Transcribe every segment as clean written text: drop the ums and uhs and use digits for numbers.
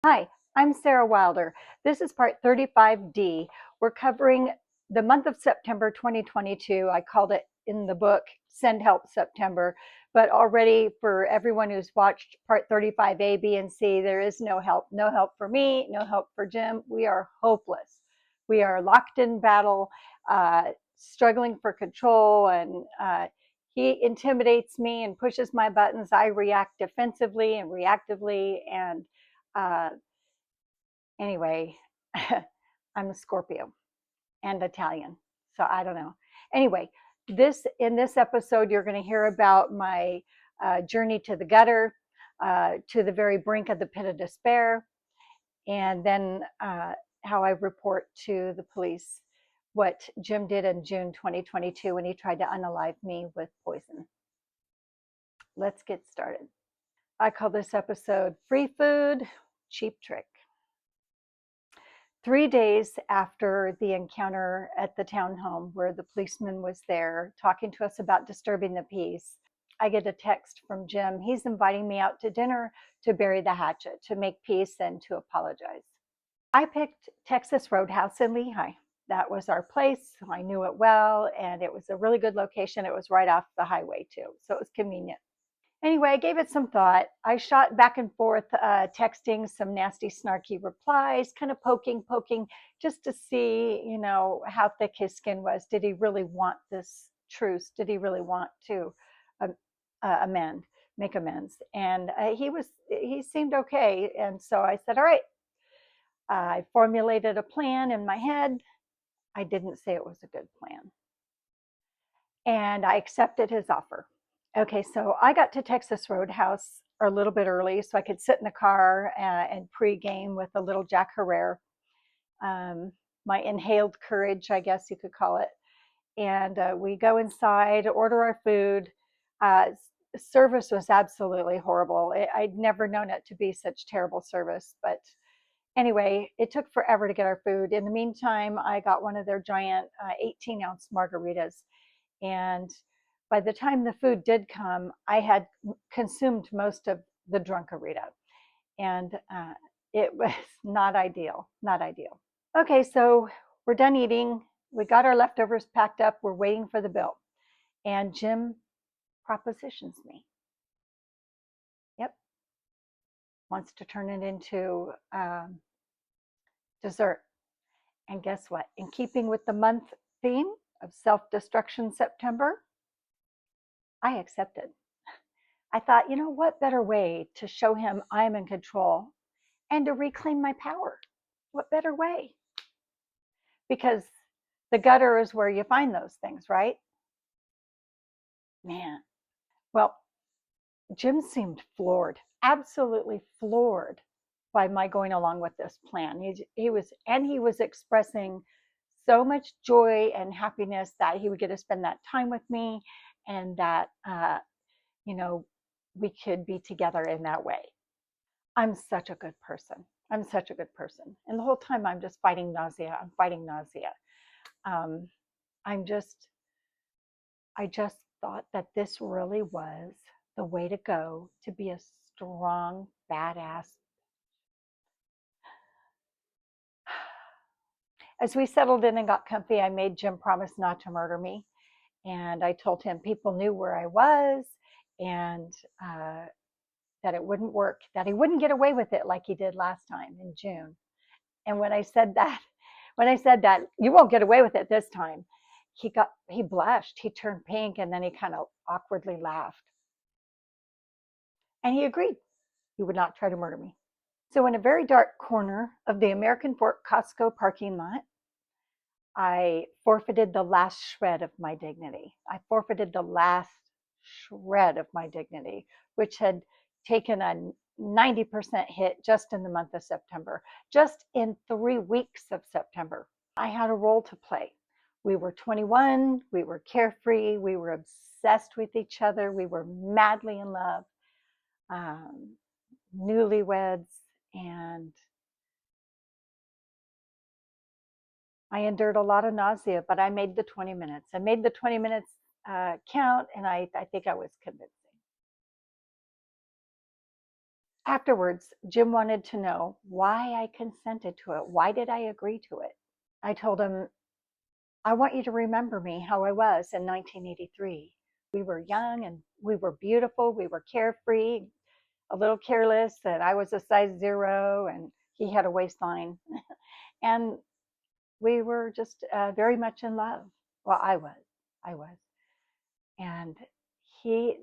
Hi, I'm Sarah Wilder. This is part 35D. We're covering the month of September 2022. I called it in the book Send Help September, but already for everyone who's watched part 35A, B, and C, there is no help. No help for me, no help for Jim. We are hopeless. We are locked in battle, struggling for control, and he intimidates me and pushes my buttons. I react defensively and reactively, and uh, anyway, I'm a Scorpio and Italian, so I don't know. Anyway, this in this episode, you're going to hear about my journey to the gutter, to the very brink of the pit of despair, and then how I report to the police what Jim did in June 2022 when he tried to unalive me with poison. Let's get started. I call this episode Free Food, Cheap Trick. 3 days after the encounter at the townhome where the policeman was there talking to us about disturbing the peace, I get a text from Jim. He's inviting me out to dinner to bury the hatchet, to make peace, and to apologize. I picked Texas Roadhouse in Lehigh. That was our place. I knew it well, and it was a really good location. It was right off the highway, too, so it was convenient. Anyway, I gave it some thought. I shot back and forth, texting some nasty, snarky replies, kind of poking, just to see, how thick his skin was. Did he really want this truce? Did he really want to um, amend, make amends? And he seemed okay. And so I said, all right. I formulated a plan in my head. I didn't say it was a good plan. And I accepted his offer. Okay, so I got to Texas Roadhouse a little bit early so I could sit in the car and pregame with a little Jack Herrera, my inhaled courage, I guess you could call it. And we go inside, order our food. Service was absolutely horrible. I'd never known it to be such terrible service, but anyway, it took forever to get our food. In the meantime, I got one of their giant 18-ounce margaritas, and by the time the food did come, I had consumed most of the drunkarita, and it was not ideal. Not ideal. Okay, so we're done eating. We got our leftovers packed up. We're waiting for the bill, and Jim propositions me. Yep, wants to turn it into dessert. And guess what? In keeping with the month theme of self-destruction September, I accepted. I thought, what better way to show him I'm in control and to reclaim my power? What better way? Because the gutter is where you find those things, right? Man. Well, Jim seemed floored, absolutely floored by my going along with this plan. He was expressing so much joy and happiness that he would get to spend that time with me, and that you know we could be together in that way. I'm such a good person. I'm such a good person. And the whole time I'm just fighting nausea. I'm fighting nausea. Um, I'm just, I just thought that this really was the way to go to be a strong, badass. As we settled in and got comfy, I made Jim promise not to murder me. And I told him people knew where I was, and that it wouldn't work, that he wouldn't get away with it like he did last time in June. And when I said that, you won't get away with it this time, he blushed, he turned pink, and then he kind of awkwardly laughed. And he agreed he would not try to murder me. So in a very dark corner of the American Fork Costco parking lot, I forfeited the last shred of my dignity. I forfeited the last shred of my dignity, which had taken a 90% hit just in the month of September, just in 3 weeks of September. I had a role to play. We were 21, we were carefree, we were obsessed with each other, we were madly in love, um, newlyweds, and I endured a lot of nausea, but I made the 20 minutes. I made the 20 minutes count, and I think I was convincing. Afterwards, Jim wanted to know why I consented to it. Why did I agree to it? I told him, I want you to remember me how I was in 1983. We were young and we were beautiful. We were carefree, a little careless, and I was a size 0 and he had a waistline. And we were just very much in love. Well, I was. I was. And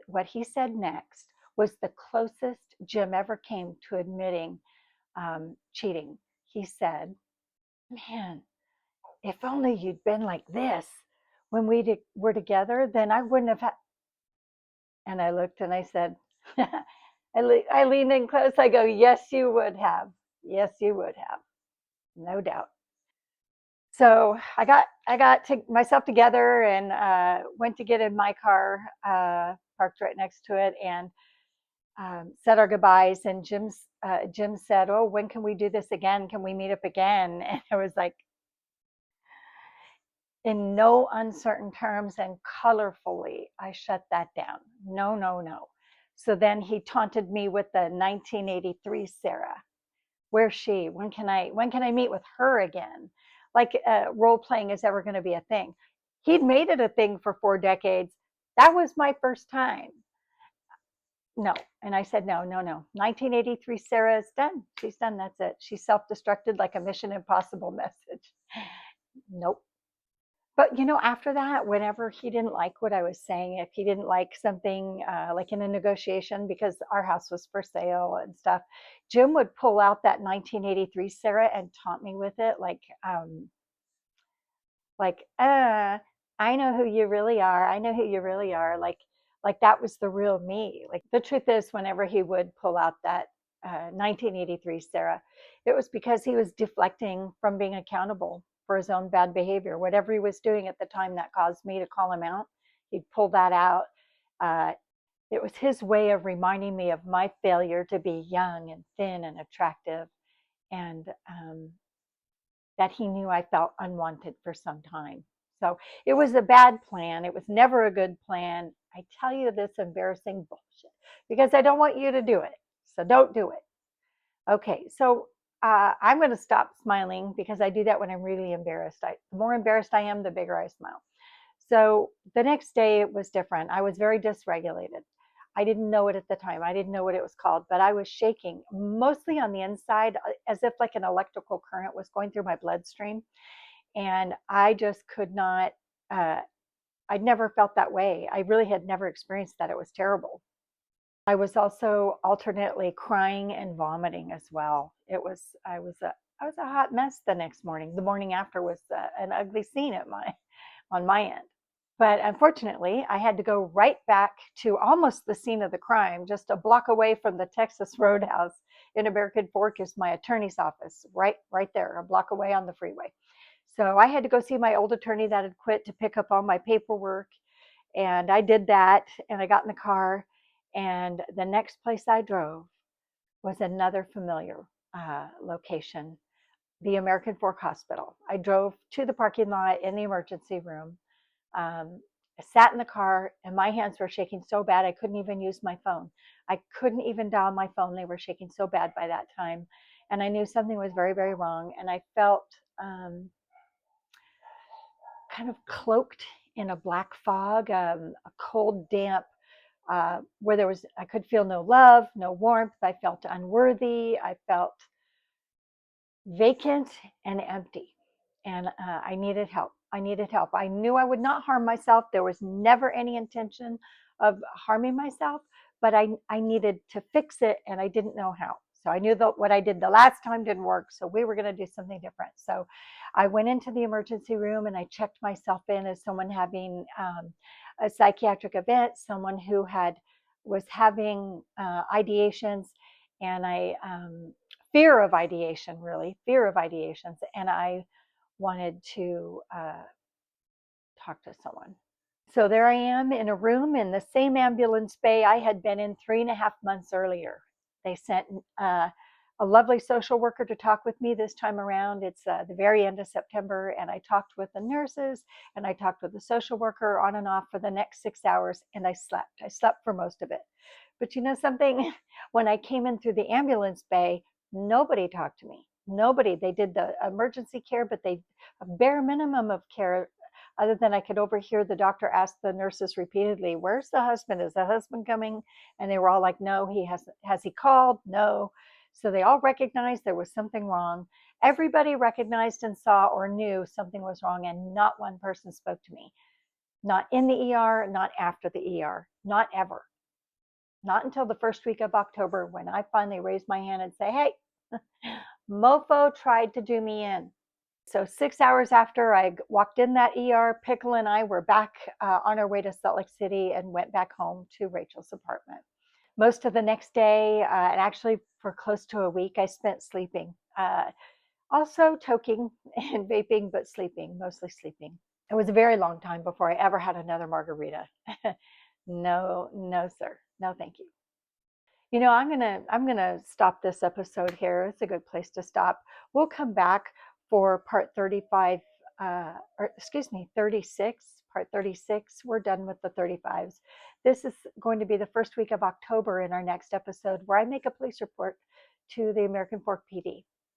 what he said next was the closest Jim ever came to admitting cheating. He said, "Man, if only you'd been like this when were together, then I wouldn't have had." And I looked and I said, I leaned in close. I go, "Yes, you would have. Yes, you would have. No doubt." So I got myself together and went to get in my car, parked right next to it, and said our goodbyes. And Jim said, "Oh, when can we do this again? Can we meet up again?" And I was like, in no uncertain terms and colorfully, I shut that down. No, no, no. So then he taunted me with the 1983 Sarah. Where's she? When can I meet with her again? Like role playing is ever going to be a thing. He'd made it a thing for 4 decades. That was my first time. No. And I said, no, no, no. 1983 Sarah is done. She's done. That's it. She self-destructed like a Mission Impossible message. Nope. But after that, whenever he didn't like what I was saying, if he didn't like something, like in a negotiation, because our house was for sale and stuff, Jim would pull out that 1983 Sarah and taunt me with it, like, I know who you really are. I know who you really are. Like that was the real me. Like the truth is, whenever he would pull out that 1983 Sarah, it was because he was deflecting from being accountable for his own bad behavior. Whatever he was doing at the time that caused me to call him out, he'd pull that out. Uh, it was his way of reminding me of my failure to be young and thin and attractive, and that he knew I felt unwanted for some time. So it was a bad plan. It was never a good plan. I tell you this embarrassing bullshit because I don't want you to do it. So don't do it. Okay, so I'm going to stop smiling because I do that when I'm really embarrassed. The more embarrassed I am, the bigger I smile. So the next day it was different. I was very dysregulated. I didn't know it at the time. I didn't know what it was called, but I was shaking mostly on the inside as if like an electrical current was going through my bloodstream. And I just could not, I'd never felt that way. I really had never experienced that. It was terrible. I was also alternately crying and vomiting as well. I was a hot mess the next morning. The morning after was an ugly scene on my end. But unfortunately, I had to go right back to almost the scene of the crime, just a block away from the Texas Roadhouse in American Fork is my attorney's office, right there, a block away on the freeway. So I had to go see my old attorney that had quit to pick up all my paperwork. And I did that, and I got in the car, and the next place I drove was another familiar location, the American Fork Hospital. I drove to the parking lot in the emergency room. I sat in the car, and my hands were shaking so bad I couldn't even use my phone. I couldn't even dial my phone. They were shaking so bad by that time. And I knew something was very, very wrong. And I felt kind of cloaked in a black fog, a cold, damp, where I could feel no love, no warmth. I felt unworthy. I felt vacant and empty. And I needed help. I needed help. I knew I would not harm myself. There was never any intention of harming myself, but I needed to fix it, and I didn't know how. So I knew that what I did the last time didn't work. So we were going to do something different. So I went into the emergency room and I checked myself in as someone having a psychiatric event, someone who was having ideations, and fear of ideations, and I wanted to talk to someone. So there I am in a room in the same ambulance bay I had been in 3.5 months earlier. They sent a lovely social worker to talk with me this time around. It's the very end of September, and I talked with the nurses and I talked with the social worker on and off for the next 6 hours, and I slept. I slept for most of it. But you know something? When I came in through the ambulance bay, nobody talked to me. Nobody. They did the emergency care, but they a bare minimum of care, other than I could overhear the doctor ask the nurses repeatedly, "Where's the husband? Is the husband coming?" And they were all like, "No, he hasn't. Has he called? No." So they all recognized there was something wrong. Everybody recognized and saw or knew something was wrong, and not one person spoke to me. Not in the ER, not after the ER, not ever. Not until the first week of October when I finally raised my hand and say, "Hey, mofo tried to do me in." So 6 hours after I walked in that ER, Pickle and I were back on our way to Salt Lake City and went back home to Rachel's apartment. Most of the next day, and actually for close to a week, I spent sleeping. Also toking and vaping, but sleeping, mostly sleeping. It was a very long time before I ever had another margarita. No, no, sir. No, thank you. You know, I'm gonna stop this episode here. It's a good place to stop. We'll come back for part 35, or excuse me, 36. Part 36. We're done with the 35s. This is going to be the first week of October in our next episode, where I make a police report to the American Fork PD.